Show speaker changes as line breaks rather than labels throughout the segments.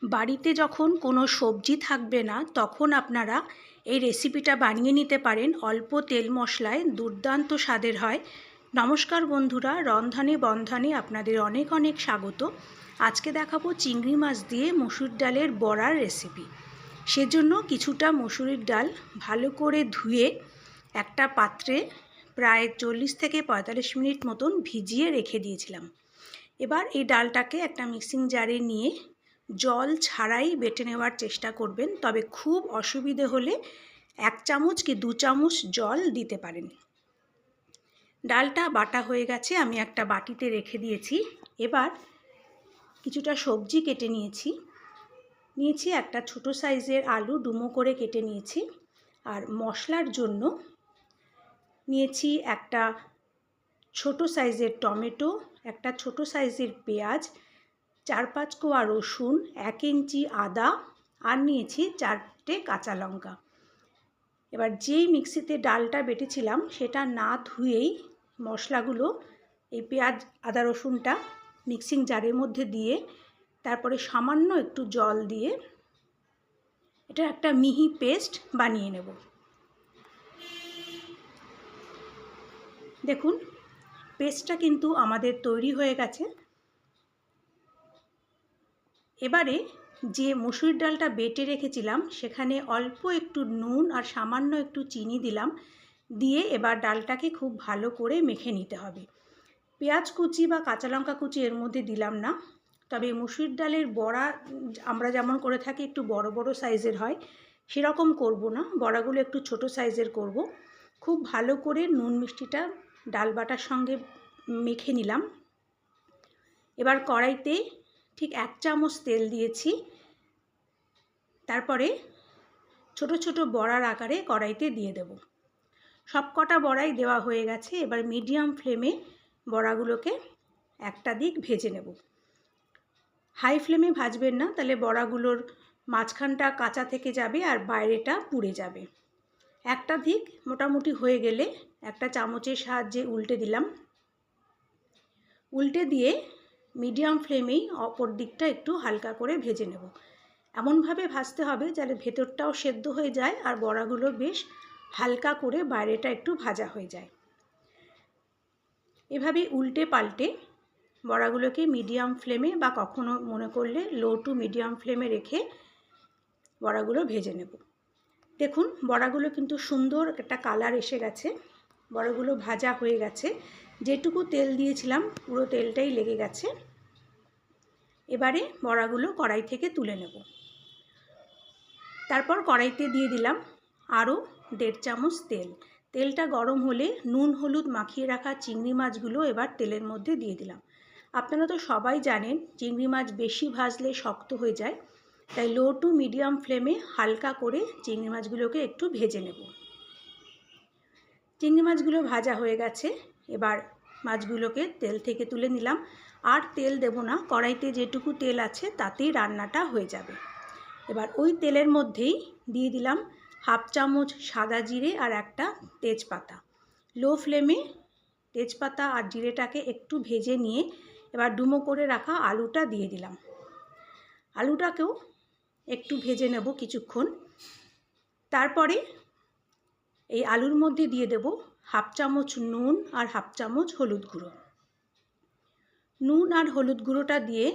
বাড়িতে যখন কোনো সবজি থাকবে না তখন আপনারা এই রেসিপিটা বানিয়ে নিতে পারেন। অল্প তেল মশলায় দুর্দান্ত স্বাদের হয়। নমস্কার বন্ধুরা, রন্ধনে বন্ধনে আপনাদের অনেক অনেক স্বাগত। আজকে দেখাবো চিংড়ি মাছ দিয়ে মসুর ডালের বড়ার রেসিপি। সেজন্য কিছুটা মসুরির ডাল ভালো করে ধুয়ে একটা পাত্রে প্রায় 40 থেকে 45 মিনিট মতন ভিজিয়ে রেখে দিয়েছিলাম। এবার এই ডালটাকে একটা মিক্সিং জারে নিয়ে জল ছাড়াই বেটে নেওয়ার চেষ্টা করবেন, তবে খুব অসুবিধে হলে 1 চামচ কি 2 চামচ জল দিতে পারেন। ডালটা বাটা হয়ে গেছে, আমি একটা বাটিতে রেখে দিয়েছি। এবার কিছুটা সবজি কেটে নিয়েছি একটা ছোট সাইজের আলু ডুমো করে কেটে নিয়েছি। আর মশলার জন্য নিয়েছি একটা ছোট সাইজের টমেটো, একটা ছোট সাইজের পেঁয়াজ, 4-5 কোয়া রসুন, 1 ইঞ্চি আদা আর নিয়েছি 4টে কাঁচা লঙ্কা। এবার যেই মিক্সিতে ডালটা বেটেছিলাম সেটা না ধুয়েই মশলাগুলো এই পেঁয়াজ আদা রসুনটা মিক্সিং জারের মধ্যে দিয়ে তারপরে সামান্য একটু জল দিয়ে এটা একটা মিহি পেস্ট বানিয়ে নেব। দেখুন পেস্টটা কিন্তু আমাদের তৈরি হয়ে গেছে। এবারে যে মসুর ডালটা বেটে রেখেছিলাম সেখানে অল্প একটু নুন আর সামান্য একটু চিনি দিলাম, দিয়ে এবার ডালটাকে খুব ভালো করে মেখে নিতে হবে। পেঁয়াজ কুচি বা কাঁচা লঙ্কা কুচি এর মধ্যে দিলাম না, তবে মসুর ডালের বড়া আমরা যেমন করে থাকি একটু বড় বড় সাইজের হয়, সেরকম করব না, বড়াগুলো একটু ছোট সাইজের করব। খুব ভালো করে নুন মিষ্টিটা ডাল বাটার সঙ্গে মেখে নিলাম। এবার কড়াইতে ঠিক 1 চামচ তেল দিয়েছি, তারপরে ছোট ছোট বড়ার আকারে কড়াইতে দিয়ে দেব। সব কটা বড়াই দেওয়া হয়ে গেছে। এবার মিডিয়াম ফ্লেমে বড়াগুলোকে একটা দিক ভেজে নেব। হাই ফ্লেমে ভাজবেন না, তাহলে বড়াগুলোর মাঝখানটা কাঁচা থেকে যাবে আর বাইরেটা পুড়ে যাবে। একটা দিক মোটামুটি হয়ে গেলে একটা চামচের সাহায্যে উল্টে দিলাম। উল্টে দিয়ে মিডিয়াম ফ্লেমেই অপর দিকটা একটু হালকা করে ভেজে নেব। এমনভাবে ভাজতে হবে যাতে ভেতরটাও সেদ্ধ হয়ে যায় আর বড়াগুলো বেশ হালকা করে বাইরেটা একটু ভাজা হয়ে যায়। এভাবে উল্টে পাল্টে বড়াগুলোকে মিডিয়াম ফ্লেমে বা কখনো মনে করলে লো টু মিডিয়াম ফ্লেমে রেখে বড়াগুলো ভেজে নেব। দেখুন বড়াগুলো কিন্তু সুন্দর একটা কালার এসে গেছে, বড়াগুলো ভাজা হয়ে গেছে। যেটুকু তেল দিয়েছিলাম পুরো তেলটাই লেগে গেছে। এবারে বড়াগুলো কড়াই থেকে তুলে নেব। তারপর কড়াইতে দিয়ে দিলাম আরও 1.5 চামচ তেল। তেলটা গরম হলে নুন হলুদ মাখিয়ে রাখা চিংড়ি মাছগুলো এবার তেলের মধ্যে দিয়ে দিলাম। আপনারা তো সবাই জানেন চিংড়ি মাছ বেশি ভাজলে শক্ত হয়ে যায়, তাই লো টু মিডিয়াম ফ্লেমে হালকা করে চিংড়ি মাছগুলোকে একটু ভেজে নেব। চিংড়ি মাছগুলো ভাজা হয়ে গেছে। এবার মাছগুলোকে তেল থেকে তুলে নিলাম। আর তেল দেব না, কড়াইতে যেটুকু তেল আছে তাতেই রান্নাটা হয়ে যাবে। এবার ওই তেলের মধ্যেই দিয়ে দিলাম 1/2 চামচ সাদা জিরে আর একটা তেজপাতা। লো ফ্লেমে তেজপাতা আর জিরেটাকে একটু ভেজে নিয়ে এবার ডুমো করে রাখা আলুটা দিয়ে দিলাম। আলুটাকেও একটু ভেজে নেব কিছুক্ষণ। তারপরে এই আলুর মধ্যে দিয়ে দেব 1/2 চামচ নুন আর 1/2 চামচ হলুদ গুঁড়ো। নুন আর হলুদ গুঁড়োটা দিয়ে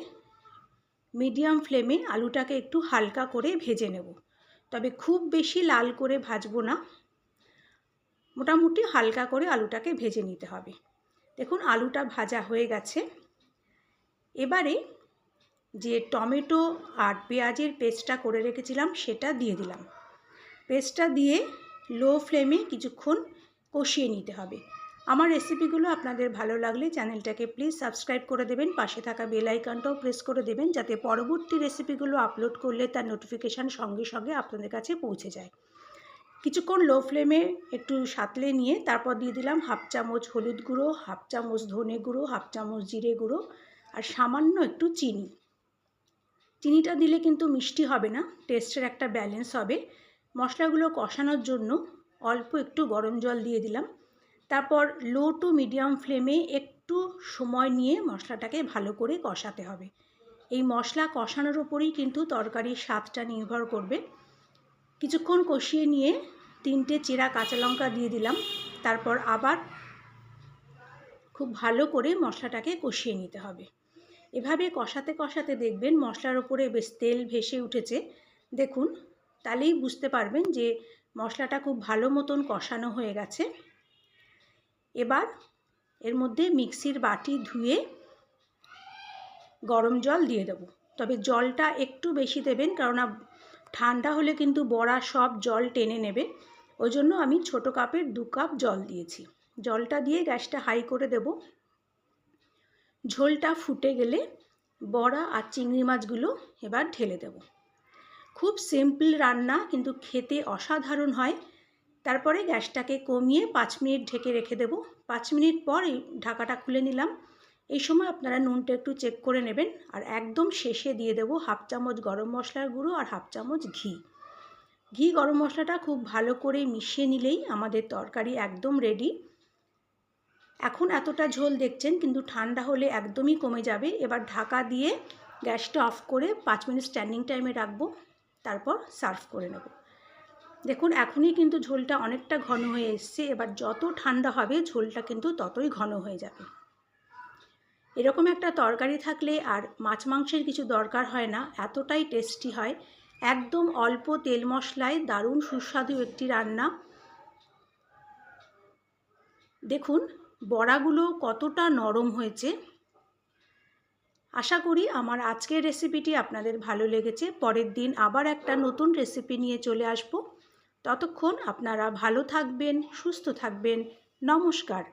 মিডিয়াম ফ্লেমে আলুটাকে একটু হালকা করে ভেজে নেব, তবে খুব বেশি লাল করে ভাজবো না, মোটামুটি হালকা করে আলুটাকে ভেজে নিতে হবে। দেখুন আলুটা ভাজা হয়ে গেছে। এবারে যে টমেটো আর পেঁয়াজের পেস্টটা করে রেখেছিলাম সেটা দিয়ে দিলাম। পেস্টটা দিয়ে লো ফ্লেমে কিছুক্ষণ কষিয়ে নিতে হবে। আমার রেসিপিগুলো আপনাদের ভালো লাগলে চ্যানেলটাকে প্লিজ সাবস্ক্রাইব করে দেবেন, পাশে থাকা বেল আইকনটাও প্রেস করে দেবেন যাতে পরবর্তী রেসিপিগুলো আপলোড করলে তার নোটিফিকেশান সঙ্গে সঙ্গে আপনাদের কাছে পৌঁছে যায়। কিছুক্ষণ লো ফ্লেমে একটু সাঁতলে নিয়ে তারপর দিয়ে দিলাম 1/2 চামচ হলুদ গুঁড়ো, 1/2 চামচ ধনে গুঁড়ো, 1/2 চামচ জিরে গুঁড়ো আর সামান্য একটু চিনি। চিনিটা দিলে কিন্তু মিষ্টি হবে না, টেস্টের একটা ব্যালেন্স হবে। মশলাগুলো কষানোর জন্য অল্প একটু গরম জল দিয়ে দিলাম। তারপর লো টু মিডিয়াম ফ্লেমে একটু সময় নিয়ে মশলাটাকে ভালো করে কষাতে হবে। এই মশলা কষানোর উপরেই কিন্তু তরকারির স্বাদটা নির্ভর করবে। কিছুক্ষণ কষিয়ে নিয়ে 3টে চেরা কাঁচা লঙ্কা দিয়ে দিলাম। তারপর আবার খুব ভালো করে মশলাটাকে কষিয়ে নিতে হবে। এভাবে কষাতে কষাতে দেখবেন মশলার উপরে বেশ তেল ভেসে উঠেছে। দেখুন, তাহলেই বুঝতে পারবেন যে মশলাটা খুব ভালো মতন কষানো হয়ে গেছে। এবার এর মধ্যে মিক্সির বাটি ধুয়ে গরম জল দিয়ে দেবো। তবে জলটা একটু বেশি দেবেন, কেননা ঠান্ডা হলে কিন্তু বড়া সব জল টেনে নেবে। ওই জন্য আমি ছোটো কাপের 2 কাপ জল দিয়েছি। জলটা দিয়ে গ্যাসটা হাই করে দেব। ঝোলটা ফুটে গেলে বড়া আর চিংড়ি মাছগুলো এবার ঢেলে দেব। খুব সিম্পল রান্না, কিন্তু খেতে অসাধারণ হয়। তারপরে গ্যাসটাকে কমিয়ে 5 মিনিট ঢেকে রেখে দেব। 5 মিনিট পর এই ঢাকাটা খুলে নিলাম। এই সময় আপনারা নুনটা একটু চেক করে নেবেন। আর একদম শেষে দিয়ে দেব 1/2 চামচ গরম মশলার গুঁড়ো আর 1/2 চামচ ঘি। গরম মশলাটা খুব ভালো করে মিশিয়ে নিলেই আমাদের তরকারি একদম রেডি। এখন এতটা ঝোল দেখছেন, কিন্তু ঠান্ডা হলে একদমই কমে যাবে। এবার ঢাকা দিয়ে গ্যাসটা অফ করে 5 মিনিট স্ট্যান্ডিং টাইমে রাখবো, তারপর সার্ভ করে নেব। দেখুন, এখনই কিন্তু ঝোলটা অনেকটা ঘন হয়ে এসছে। এবার যত ঠান্ডা হবে ঝোলটা কিন্তু ততই ঘন হয়ে যাবে। এরকম একটা তরকারি থাকলে আর মাছ মাংসের কিছু দরকার হয় না, এতটাই টেস্টি হয়। একদম অল্প তেল মশলায় দারুণ সুস্বাদু একটি রান্না। দেখুন বড়াগুলো কতটা নরম হয়েছে। আশা করি আমার আজকের রেসিপিটি আপনাদের ভালো লেগেছে। পরের দিন আবার একটা নতুন রেসিপি নিয়ে চলে আসব। ততক্ষণ আপনারা ভালো থাকবেন, সুস্থ থাকবেন। নমস্কার।